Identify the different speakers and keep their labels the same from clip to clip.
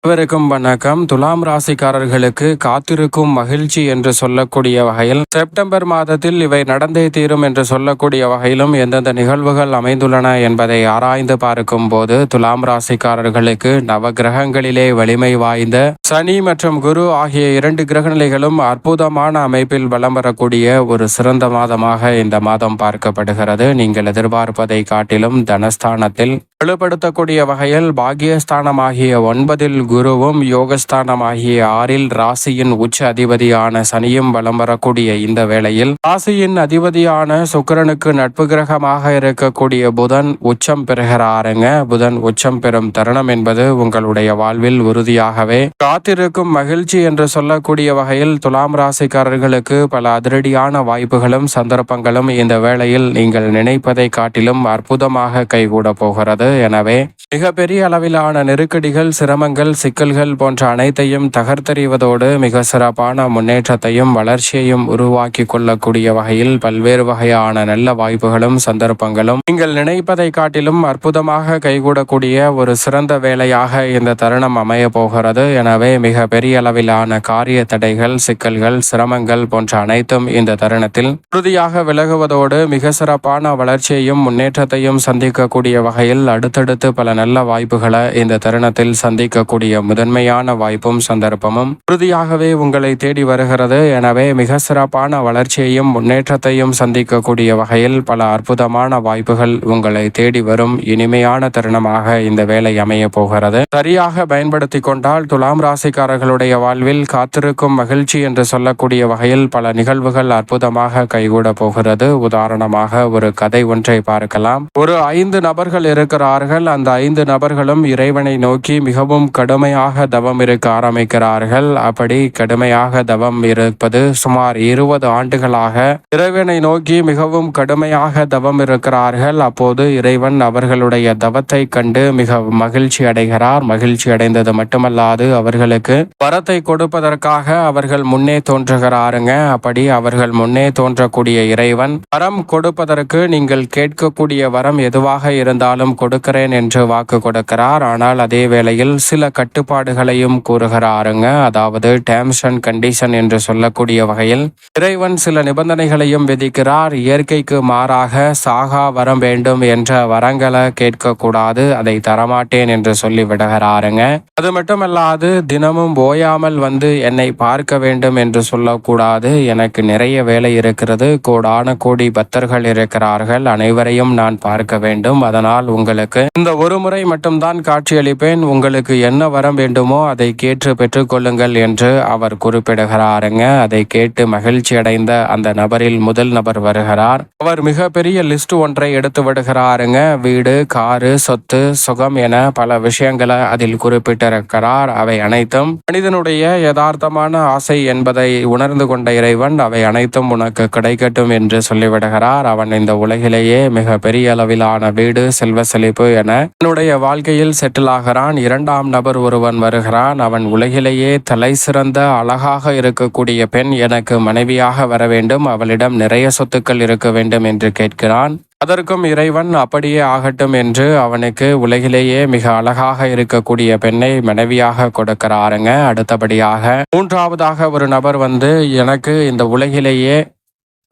Speaker 1: அனைவருக்கும் வணக்கம். துலாம் ராசிக்காரர்களுக்கு காத்திருக்கும் மகிழ்ச்சி என்று சொல்லக்கூடிய வகையில் செப்டம்பர் மாதத்தில் இவை நடந்தே தீரும் என்று சொல்லக்கூடிய வகையிலும் எந்தெந்த நிகழ்வுகள் அமைந்துள்ளன என்பதை ஆராய்ந்து பார்க்கும் போது துலாம் ராசிக்காரர்களுக்கு நவகிரகங்களிலே வலிமை வாய்ந்த சனி மற்றும் குரு ஆகிய 2 கிரகநிலைகளும் அற்புதமான அமைப்பில் வலம் வரக்கூடிய ஒரு சிறந்த மாதமாக இந்த மாதம் பார்க்கப்படுகிறது. நீங்கள் எதிர்பார்ப்பதை காட்டிலும் தனஸ்தானத்தில் வலுப்படுத்தக்கூடிய வகையில் பாகியஸ்தானமாகிய 9 குருவும் யோகஸ்தானமாகிய 6 ராசியின் உச்ச அதிபதியான சனியும் வலம் வரக்கூடிய இந்த வேளையில் ராசியின் அதிபதியான சுக்கிரனுக்கு நட்பு கிரகமாக இருக்கக்கூடிய புதன் உச்சம் பெறுகிறாருங்க. புதன் உச்சம் பெறும் தருணம் என்பது உங்களுடைய வாழ்வில் உறுதியாகவே காத்திருக்கும் மகிழ்ச்சி என்று சொல்லக்கூடிய வகையில் துலாம் ராசிக்காரர்களுக்கு பல அதிரடியான வாய்ப்புகளும் சந்தர்ப்பங்களும் இந்த வேளையில் நீங்கள் நினைப்பதை காட்டிலும் அற்புதமாக கைகூட போகிறது. எனவே மிகப்பெரிய அளவிலான நெருக்கடிகள், சிரமங்கள், சிக்கல்கள் போன்ற அனைத்தையும் தகர்த்தெறிவதோடு மிக சிறப்பான முன்னேற்றத்தையும் வளர்ச்சியையும் உருவாக்கி கொள்ளக்கூடிய வகையில் பல்வேறு வகையான நல்ல வாய்ப்புகளும் சந்தர்ப்பங்களும் நீங்கள் நினைப்பதை காட்டிலும் அற்புதமாக கைகூடக்கூடிய ஒரு சிறந்த வேலையாக இந்த தருணம் அமைய போகிறது. எனவே மிக பெரிய அளவிலான காரிய தடைகள், சிக்கல்கள், சிரமங்கள் போன்ற அனைத்தும் இந்த தருணத்தில் உறுதியாக விலகுவதோடு மிக சிறப்பான வளர்ச்சியையும் முன்னேற்றத்தையும் சந்திக்கக்கூடிய வகையில் அடுத்தடுத்து பல நல்ல வாய்ப்புகளை இந்த தருணத்தில் சந்திக்கக்கூடிய முதன்மையான வாய்ப்பும் சந்தர்ப்பமும் உறுதியாகவே உங்களை தேடி வருகிறது. எனவே மிக சிறப்பான வளர்ச்சியையும் முன்னேற்றத்தையும் சந்திக்கக்கூடிய வகையில் பல அற்புதமான வாய்ப்புகள் உங்களை தேடி வரும் இனிமையான தருணமாக இந்த வேலை அமைய போகிறது. சரியாக பயன்படுத்தி கொண்டால் துலாம் ராசிக்காரர்களுடைய வாழ்வில் காத்திருக்கும் மகிழ்ச்சி என்று சொல்லக்கூடிய வகையில் பல நிகழ்வுகள் அற்புதமாக கைகூட போகிறது. உதாரணமாக ஒரு கதை ஒன்றை பார்க்கலாம். ஒரு 5 நபர்கள் இருக்கிறார்கள். அந்த 5 நபர்களும் இறைவனை நோக்கி மிகவும் கடுமையாக தவம் இருக்க ஆரம்பிக்கிறார்கள். அப்படி கடுமையாக தவம் இருப்பது சுமார் 20 ஆண்டுகளாக இறைவனை நோக்கி மிகவும் கடுமையாக தவம் இருக்கிறார்கள். அப்போது இறைவன் அவர்களுடைய தவத்தை கண்டு மிக மகிழ்ச்சி அடைகிறார். மகிழ்ச்சி அடைந்தது மட்டுமல்லாது அவர்களுக்கு வரத்தை கொடுப்பதற்காக அவர்கள் முன்னே தோன்றுகிறாருங்க. அப்படி அவர்கள் முன்னே தோன்றக்கூடிய இறைவன் வரம் கொடுப்பதற்கு நீங்கள் கேட்கக்கூடிய வரம் எதுவாக இருந்தாலும் கொடுக்கிறேன் என்று வாக்கு கொடுக்கிறார். ஆனால் அதே வேளையில் சில கட்டுப்பாடுகளையும் கூறுகிறாருங்க. அதாவது டேர்ம்ஸ் அண்ட் கண்டிஷன் என்று சொல்லக்கூடிய வகையில் இறைவன் சில நிபந்தனைகளையும் விதிக்கிறார். இயற்கைக்கு மாறாக சாகா வரம் வேண்டும் என்ற வரங்களை கேட்கக்கூடாது, அதை தரமாட்டேன் என்று சொல்லி விடுகிறாருங்க. அது மட்டுமல்லாது தினமும் ஓயாமல் வந்து என்னை பார்க்க வேண்டும் என்று சொல்லக்கூடாது. எனக்கு நிறைய வேலை இருக்கிறது, கோடான கோடி பக்தர்கள் இருக்கிறார்கள், அனைவரையும் நான் பார்க்க வேண்டும். அதனால் உங்களுக்கு இந்த ஒரு முறை மட்டும்தான் காட்சியளிப்பேன். உங்களுக்கு என்ன வரம் வேண்டுமோ அதை கேட்டு பெற்றுக்கொள்ளுங்கள் என்று அவர் குறிப்பிடுகிறாருங்க. அதை கேட்டு மகிழ்ச்சி அடைந்த அந்த நபரில் முதல் நபர் வருகிறார். அவர் மிக பெரிய லிஸ்ட் ஒன்றை எடுத்து விடுகிறாருங்க. வீடு, காரு, சொத்து, சுகம் என பல விஷயங்களை அதில் குறிப்பிட்டிருக்கிறார். அவை அனைத்தும் மனிதனுடைய யதார்த்தமான ஆசை என்பதை உணர்ந்து கொண்ட இறைவன் அவை அனைத்தும் உனக்கு கிடைக்கட்டும் என்று சொல்லிவிடுகிறார். அவன் இந்த உலகிலேயே மிக பெரிய அளவிலான வீடு, செல்வ செழிப்பு என என்னுடைய வாழ்க்கையில் செட்டில் ஆகிறான். 2ஆம் நபர் ஒருவன் வருகிறான். அவன் உலகிலேயே தலை சிறந்த அழகாக இருக்கக்கூடிய பெண் எனக்கு மனைவியாக வர வேண்டும், அவளிடம் நிறைய சொத்துக்கள் இருக்க வேண்டும் என்று கேட்கிறான். அதற்கும் இறைவன் அப்படியே ஆகட்டும் என்று அவனுக்கு உலகிலேயே மிக அழகாக இருக்கக்கூடிய பெண்ணை மனைவியாக கொடுக்கிறாருங்க. அடுத்தபடியாக 3ஆவதாக ஒரு நபர் வந்து எனக்கு இந்த உலகிலேயே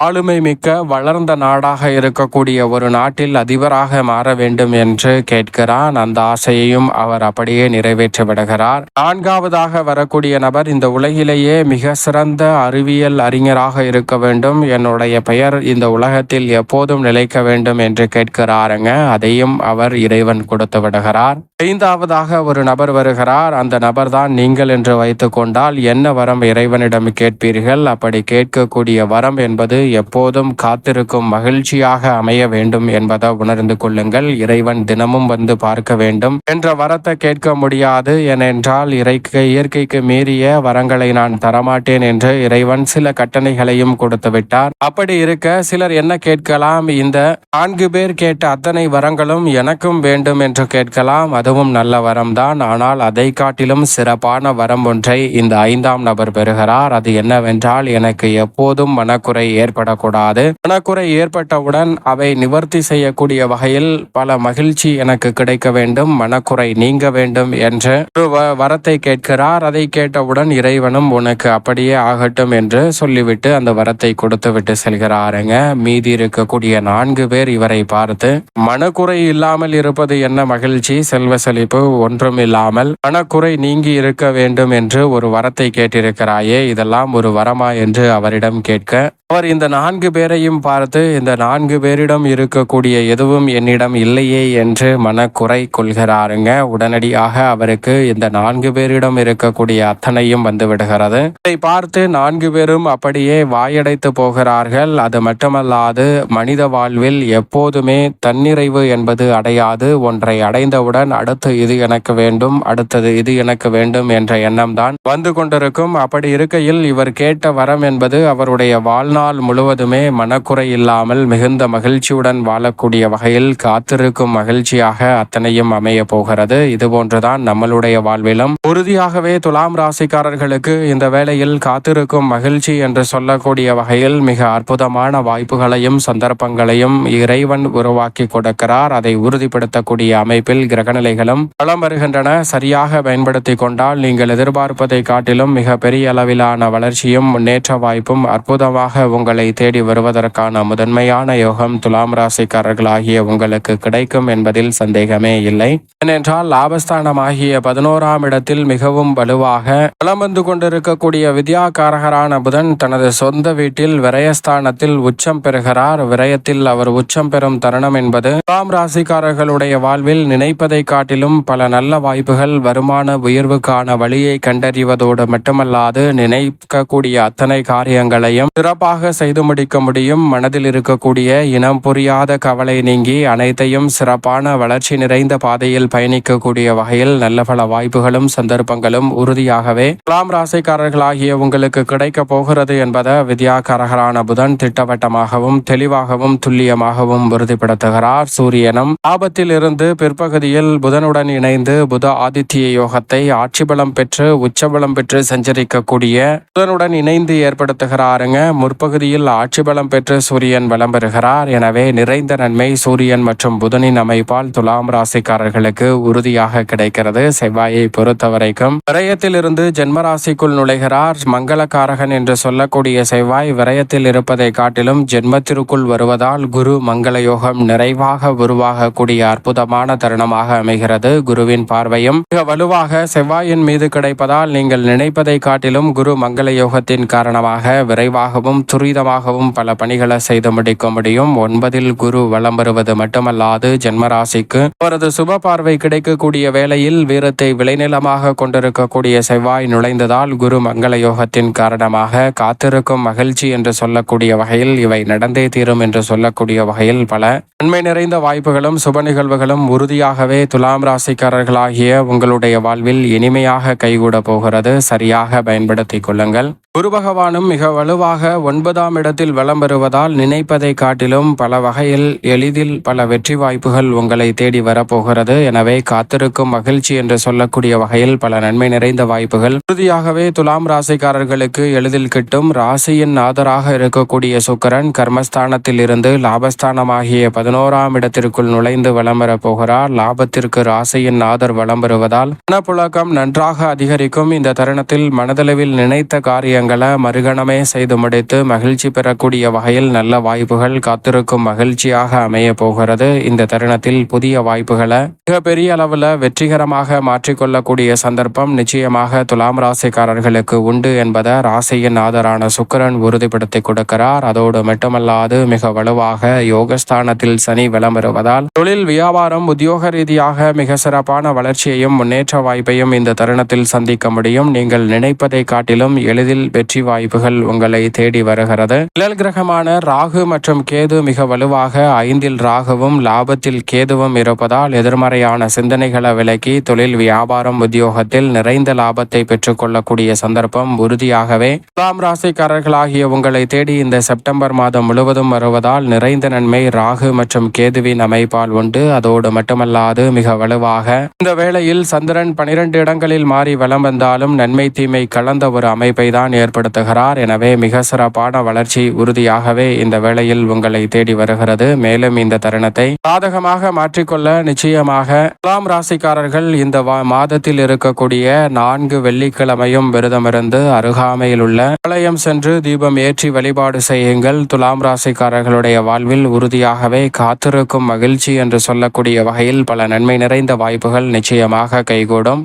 Speaker 1: ஆளுமை மிக்க வளர்ந்த நாடாக இருக்கக்கூடிய ஒரு நாட்டில் அதிபராக மாற வேண்டும் என்று கேட்கிறான். அந்த ஆசையையும் அவர் அப்படியே நிறைவேற்றி விடுகிறார். 4ஆவதாக வரக்கூடிய நபர் இந்த உலகிலேயே மிக சிறந்த அறிவியல் அறிஞராக இருக்க வேண்டும், என்னுடைய பெயர் இந்த உலகத்தில் எப்போதும் நிலைக்க வேண்டும் என்று கேட்கிறாருங்க. அதையும் அவர் இறைவன் கொடுத்து விடுகிறார். 5ஆவதாக ஒரு நபர் வருகிறார். அந்த நபர் தான் நீங்கள் என்று வைத்துக் கொண்டால் என்ன வரம் இறைவனிடம் கேட்பீர்கள்? அப்படி கேட்கக்கூடிய வரம் என்பது எப்போதும் காத்திருக்கும் மகிழ்ச்சியாக அமைய வேண்டும் என்பதை உணர்ந்து கொள்ளுங்கள். இறைவன் தினமும் வந்து பார்க்க வேண்டும் என்ற வரத்தை கேட்க முடியாது. ஏனென்றால் இயற்கைக்கு மீறிய வரங்களை நான் தரமாட்டேன் என்று இறைவன் சில கட்டளைகளையும் கொடுத்து விட்டார். அப்படி இருக்க சிலர் என்ன கேட்கலாம்? இந்த 4 பேர் கேட்ட அத்தனை வரங்களும் எனக்கும் வேண்டும் என்று கேட்கலாம். அதுவும் நல்ல வரம்தான். ஆனால் அதை காட்டிலும் சிறப்பான வரம் ஒன்றை இந்த 5ஆம் நபர் பெறுகிறார். அது என்னவென்றால் எனக்கு எப்போதும் மனக்குறை ஏற்பட ஏற்படக்கூடாது. மனக்குறை ஏற்பட்டவுடன் அவை நிவர்த்தி செய்யக்கூடிய வகையில் பல மகிழ்ச்சி எனக்கு கிடைக்க வேண்டும், மனக்குறை நீங்க வேண்டும் என்ற ஒரு வரத்தை கேட்கிறார். அதை கேட்டவுடன் இறைவனும் உனக்கு அப்படியே ஆகட்டும் என்று சொல்லிவிட்டு அந்த வரத்தை கொடுத்து விட்டு செல்கிறாருங்க. மீதி இருக்கக்கூடிய 4 பேர் இவரை பார்த்து, மனக்குறை இல்லாமல் இருப்பது என்ன மகிழ்ச்சி, செல்வ செழிப்பு ஒன்றும் இல்லாமல் மனக்குறை நீங்கி இருக்க வேண்டும் என்று ஒரு வரத்தை கேட்டிருக்கிறாயே, இதெல்லாம் ஒரு வரமா என்று அவரிடம் கேட்க, அவர் இந்த 4 பேரையும் பார்த்து, இந்த 4 பேரிடம் இருக்கக்கூடிய எதுவும் என்னிடம் இல்லையே என்று மனக்குறை கொள்கிறாருங்க. உடனடியாக அவருக்கு இந்த 4 பேரிடம் இருக்கக்கூடிய அத்தனையும் வந்து விடுகிறது. இதை பார்த்து 4 பேரும் அப்படியே வாயடைத்து போகிறார்கள். அது மட்டுமல்லாது மனித வாழ்வில் எப்போதுமே தன்னிறைவு என்பது அடையாது. ஒன்றை அடைந்தவுடன் அடுத்து இது எனக்கு வேண்டும், அடுத்தது இது எனக்கு வேண்டும் என்ற எண்ணம் தான் வந்து கொண்டிருக்கும். அப்படி இருக்கையில் இவர் கேட்ட வரம் என்பது அவருடைய வாழ்நாள் முழுவதுமே மனக்குறை இல்லாமல் மிகுந்த மகிழ்ச்சியுடன் வாழக்கூடிய வகையில் காத்திருக்கும் மகிழ்ச்சியாக அத்தனையும் அமைய போகிறது. இதுபோன்றுதான் நம்மளுடைய வாழ்விலும் உறுதியாகவே துலாம் ராசிக்காரர்களுக்கு இந்த வேளையில் காத்திருக்கும் மகிழ்ச்சி என்று சொல்லக்கூடிய வகையில் மிக அற்புதமான வாய்ப்புகளையும் சந்தர்ப்பங்களையும் இறைவன் உருவாக்கி கொடுக்கிறார். அதை உறுதிப்படுத்தக்கூடிய அமைப்பில் கிரகநிலைகளும் பலம் வருகின்றன. சரியாக பயன்படுத்தி கொண்டால் நீங்கள் எதிர்பார்ப்பதை காட்டிலும் மிக பெரிய அளவிலான வளர்ச்சியும் முன்னேற்ற வாய்ப்பும் அற்புதமாக உங்களை தேடி வருவதற்கான முதன்மையான யோகம் துலாம் ராசிக்காரர்களாகிய உங்களுக்கு கிடைக்கும் என்பதில் சந்தேகமே இல்லை. ஏனென்றால் லாபஸ்தானமாகிய 11ஆம் இடத்தில் மிகவும் வலுவாக பலம் வந்து கொண்டிருக்கக்கூடிய வித்யாகாரகரான புதன் தனது சொந்த வீட்டில் விரயஸ்தானத்தில் உச்சம் பெறுகிறார். விரயத்தில் அவர் உச்சம் பெறும் தருணம் என்பது துலாம் ராசிக்காரர்களுடைய வாழ்வில் நினைப்பதை காட்டிலும் பல நல்ல வாய்ப்புகள், வருமான உயர்வுக்கான வழியை கண்டறிவதோடு மட்டுமல்லாது நினைக்கக்கூடிய அத்தனை காரியங்களையும் சிறப்பாக செய்து முடிக்க முடியும். மனதில் இருக்கக்கூடிய இனம் புரியாத கவலை நீங்கி அனைத்தையும் சிறப்பான வளர்ச்சி நிறைந்த பாதையில் பயணிக்கக்கூடிய வகையில் நல்ல பல வாய்ப்புகளும் சந்தர்ப்பங்களும் உறுதியாகவே துலாம் ராசிக்காரர்களாகிய உங்களுக்கு கிடைக்க போகிறது என்பதை வித்யாகாரகரான புதன் திட்டவட்டமாகவும் தெளிவாகவும் துல்லியமாகவும் உறுதிப்படுத்துகிறார். சூரியனும் லாபத்தில் இருந்து பிற்பகுதியில் புதனுடன் இணைந்து புத ஆதித்ய யோகத்தை ஆட்சி பலம் பெற்று உச்சபலம் பெற்று சஞ்சரிக்கக்கூடிய புதனுடன் இணைந்து ஏற்படுத்துகிறாருங்க. முற்பகுதியில் ஆட்சி பலம் பெற்று சூரியன் பலம் பெறுகிறார். எனவே நிறைந்த நன்மை சூரியன் மற்றும் புதனின் அமைப்பால் துலாம் ராசிக்காரர்களுக்கு உறுதியாக கிடைக்கிறது. செவ்வாயை பொறுத்தவரைக்கும் விரயத்தில் இருந்து ஜென்மராசிக்குள் நுழைகிறார். மங்களகாரகன் என்று சொல்லக்கூடிய செவ்வாய் விரயத்தில் இருப்பதை காட்டிலும் ஜென்மத்திற்குள் வருவதால் குரு மங்கள யோகம் நிறைவாக உருவாகக்கூடிய அற்புதமான தருணமாக அமைகிறது. குருவின் பார்வையும் மிக வலுவாக செவ்வாயின் மீது கிடைப்பதால் நீங்கள் நினைப்பதை காட்டிலும் குரு மங்கள யோகத்தின் காரணமாக விரைவாகவும் துரிதமாகவும் பல பணிகளை செய்து முடிக்க முடியும். 9இல் குரு வலம் வருவது மட்டுமல்லாது ஜென்மராசிக்கு அவரது சுப பார்வை கிடைக்கக்கூடிய வேளையில் வீரத்தை விளைநிலமாக கொண்டிருக்கக்கூடிய செவ்வாய் நுழைந்ததால் குரு மங்கள யோகத்தின் காரணமாக காத்திருக்கும் மகிழ்ச்சி என்று சொல்லக்கூடிய வகையில் இவை நடந்தே தீரும் என்று சொல்லக்கூடிய வகையில் பல நன்மை நிறைந்த வாய்ப்புகளும் சுப நிகழ்வுகளும் உறுதியாகவே துலாம் ராசிக்காரர்களாகிய உங்களுடைய வாழ்வில் இனிமையாக கைகூட போகிறது. சரியாக பயன்படுத்திக் கொள்ளுங்கள். குரு பகவானும் மிக வலுவாக 9ஆம் இடத்தில் வலம் பெறுவதால் நினைப்பதை காட்டிலும் பல வகையில் எளிதில் பல வெற்றி வாய்ப்புகள் உங்களை தேடி வரப்போகிறது. எனவே காத்திருக்கும் மகிழ்ச்சி என்று சொல்லக்கூடிய வகையில் பல நன்மை நிறைந்த வாய்ப்புகள் உறுதியாகவே துலாம் ராசிக்காரர்களுக்கு எளிதில் கிட்டும். ராசியின் நாதராக இருக்கக்கூடிய சுக்கிரன் கர்மஸ்தானத்தில் இருந்து லாபஸ்தானமாகிய 11ஆம் இடத்திற்குள் நுழைந்து வலம் பெறப் போகிறார். லாபத்திற்கு ராசியின் நாதர் வலம் பெறுவதால் பணப்புழக்கம் நன்றாக அதிகரிக்கும். இந்த தருணத்தில் மனதளவில் நினைத்த காரியங்களை மறுகணமே செய்து முடித்து மகிழ்ச்சி பெறக்கூடிய வகையில் நல்ல வாய்ப்புகள் காத்திருக்கும் மகிழ்ச்சியாக அமைய போகிறது. இந்த தருணத்தில் புதிய வாய்ப்புகளை மிகப்பெரிய அளவில் வெற்றிகரமாக மாற்றிக்கொள்ளக்கூடிய சந்தர்ப்பம் நிச்சயமாக துலாம் ராசிக்காரர்களுக்கு உண்டு என்பதை ராசியின் ஆதரான சுக்கிரன் உறுதிப்படுத்தி கொடுக்கிறார். அதோடு மட்டுமல்லாது மிக வலுவாக யோகஸ்தானத்தில் சனி வலம் வருவதால் தொழில் வியாபாரம் உத்தியோக ரீதியாக மிக சிறப்பான வளர்ச்சியையும் முன்னேற்ற வாய்ப்பையும் இந்த தருணத்தில் சந்திக்க முடியும். நீங்கள் நினைப்பதை காட்டிலும் எளிதில் வெற்றி வாய்ப்புகள் உங்களை தேடி வருகிறது. நிழல் கிரகமான ராகு மற்றும் கேது மிக வலுவாக 5இல் ராகுவும் லாபத்தில் கேதுவும் இருப்பதால் எதிர்மறையான சிந்தனைகளை விலக்கி தொழில் வியாபாரம் உத்தியோகத்தில் நிறைந்த லாபத்தை பெற்றுக் கொள்ளக்கூடிய சந்தர்ப்பம் உறுதியாகவே துலாம் ராசிக்காரர்களாகிய உங்களை தேடி இந்த செப்டம்பர் மாதம் முழுவதும் வருவதால் நிறைந்த நன்மை ராகு மற்றும் கேதுவின் அமைப்பால் உண்டு. அதோடு மட்டுமல்லாது மிக வலுவாக இந்த வேளையில் சந்திரன் 12 இடங்களில் மாறி வலம் வந்தாலும் நன்மை தீமை கலந்த ஒரு அமைப்பை தான் ஏற்படுத்துகிறார். எனவே மிக சிறப்பான வளர்ச்சி உறுதியாகவே இந்த வேளையில் உங்களை தேடி வருகிறது. மேலும் இந்த தருணத்தை சாதகமாக மாற்றிக்கொள்ள நிச்சயமாக துலாம் ராசிக்காரர்கள் இந்த மாதத்தில் இருக்கக்கூடிய 4 வெள்ளிக்கிழமையும் விரதமிருந்து அருகாமையில் உள்ள ஆலயம் சென்று தீபம் ஏற்றி வழிபாடு செய்யுங்கள். துலாம் ராசிக்காரர்களுடைய வாழ்வில் உறுதியாகவே காத்திருக்கும் மகிழ்ச்சி என்று சொல்லக்கூடிய வகையில் பல நன்மை நிறைந்த வாய்ப்புகள் நிச்சயமாக கைகூடும்.